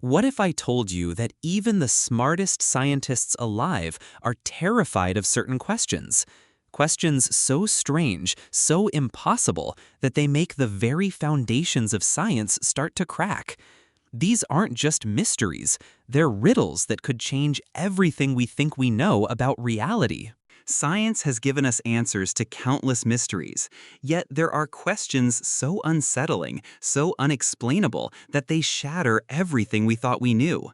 What if I told you that even the smartest scientists alive are terrified of certain questions? Questions so strange, so impossible, that they make the very foundations of science start to crack. These aren't just mysteries, they're riddles that could change everything we think we know about reality. Science has given us answers to countless mysteries, yet there are questions so unsettling, so unexplainable, that they shatter everything we thought we knew.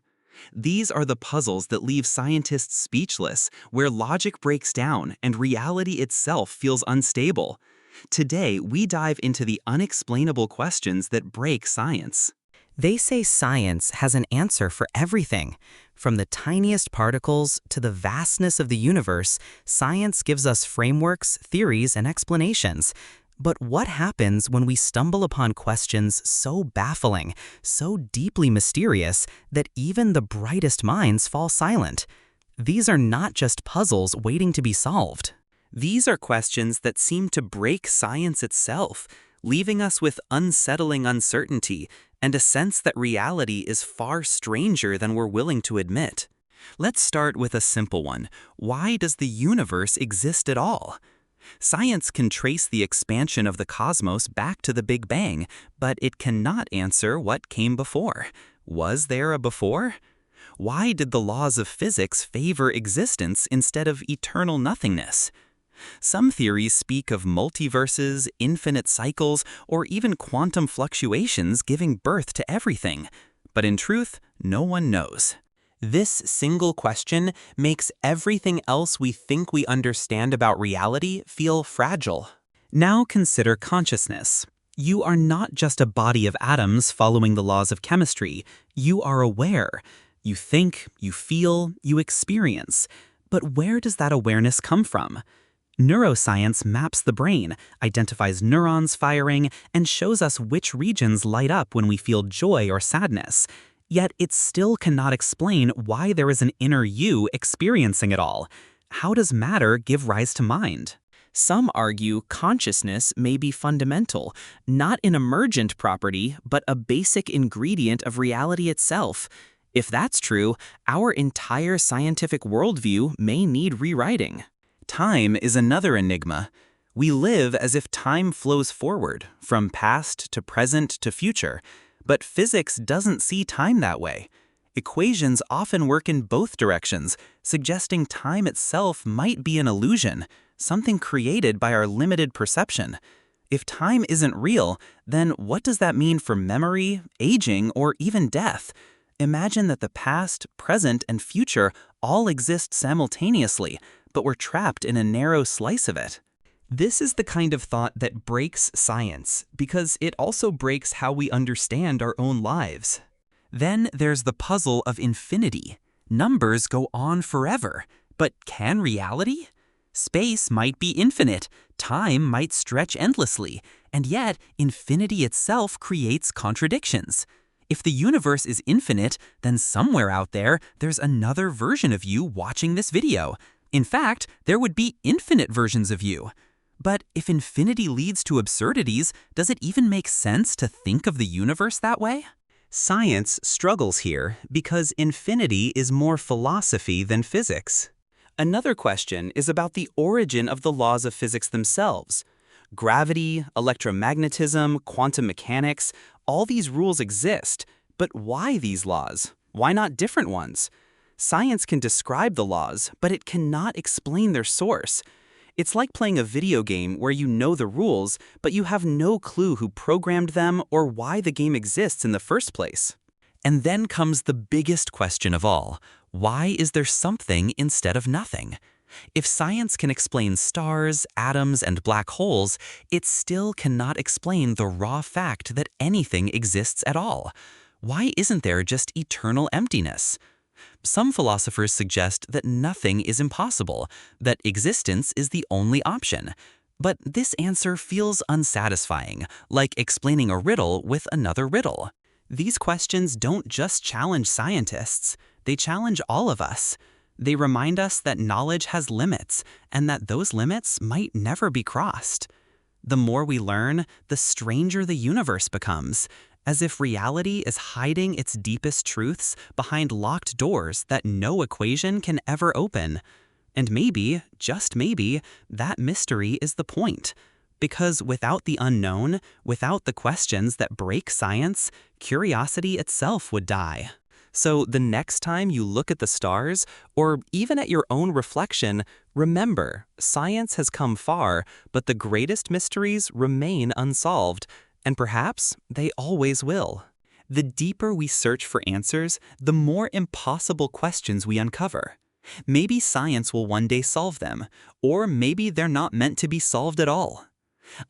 These are the puzzles that leave scientists speechless, where logic breaks down and reality itself feels unstable. Today, we dive into the unexplainable questions that break science. They say science has an answer for everything. From the tiniest particles to the vastness of the universe, science gives us frameworks, theories, and explanations. But what happens when we stumble upon questions so baffling, so deeply mysterious, that even the brightest minds fall silent? These are not just puzzles waiting to be solved. These are questions that seem to break science itself, leaving us with unsettling uncertainty and a sense that reality is far stranger than we're willing to admit. Let's start with a simple one. Why does the universe exist at all? Science can trace the expansion of the cosmos back to the Big Bang, but it cannot answer what came before. Was there a before? Why did the laws of physics favor existence instead of eternal nothingness? Some theories speak of multiverses, infinite cycles, or even quantum fluctuations giving birth to everything. But in truth, no one knows. This single question makes everything else we think we understand about reality feel fragile. Now consider consciousness. You are not just a body of atoms following the laws of chemistry. You are aware. You think, you feel, you experience. But where does that awareness come from? Neuroscience maps the brain, identifies neurons firing, and shows us which regions light up when we feel joy or sadness. Yet it still cannot explain why there is an inner you experiencing it all. How does matter give rise to mind? Some argue consciousness may be fundamental, not an emergent property, but a basic ingredient of reality itself. If that's true, our entire scientific worldview may need rewriting. Time is another enigma. We live as if time flows forward, from past to present to future. But physics doesn't see time that way. Equations often work in both directions, suggesting time itself might be an illusion, something created by our limited perception. If time isn't real, then what does that mean for memory, aging, or even death? Imagine that the past, present, and future all exist simultaneously, but we're trapped in a narrow slice of it. This is the kind of thought that breaks science, because it also breaks how we understand our own lives. Then there's the puzzle of infinity. Numbers go on forever, but can reality? Space might be infinite, time might stretch endlessly, and yet infinity itself creates contradictions. If the universe is infinite, then somewhere out there, there's another version of you watching this video. In fact, there would be infinite versions of you. But if infinity leads to absurdities, does it even make sense to think of the universe that way? Science struggles here because infinity is more philosophy than physics. Another question is about the origin of the laws of physics themselves. Gravity, electromagnetism, quantum mechanics, all these rules exist. But why these laws? Why not different ones? Science can describe the laws, but it cannot explain their source. It's like playing a video game where you know the rules, but you have no clue who programmed them or why the game exists in the first place. And then comes the biggest question of all. Why is there something instead of nothing? If science can explain stars, atoms, and black holes, it still cannot explain the raw fact that anything exists at all. Why isn't there just eternal emptiness? Some philosophers suggest that nothing is impossible, that existence is the only option. But this answer feels unsatisfying, like explaining a riddle with another riddle. These questions don't just challenge scientists, they challenge all of us. They remind us that knowledge has limits, and that those limits might never be crossed. The more we learn, the stranger the universe becomes, as if reality is hiding its deepest truths behind locked doors that no equation can ever open. And maybe, just maybe, that mystery is the point. Because without the unknown, without the questions that break science, curiosity itself would die. So the next time you look at the stars, or even at your own reflection, remember, science has come far, but the greatest mysteries remain unsolved, and perhaps they always will. The deeper we search for answers, the more impossible questions we uncover. Maybe science will one day solve them, or maybe they're not meant to be solved at all.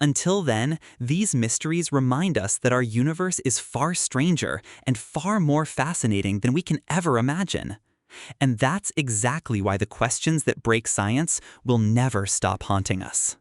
Until then, these mysteries remind us that our universe is far stranger and far more fascinating than we can ever imagine. And that's exactly why the questions that break science will never stop haunting us.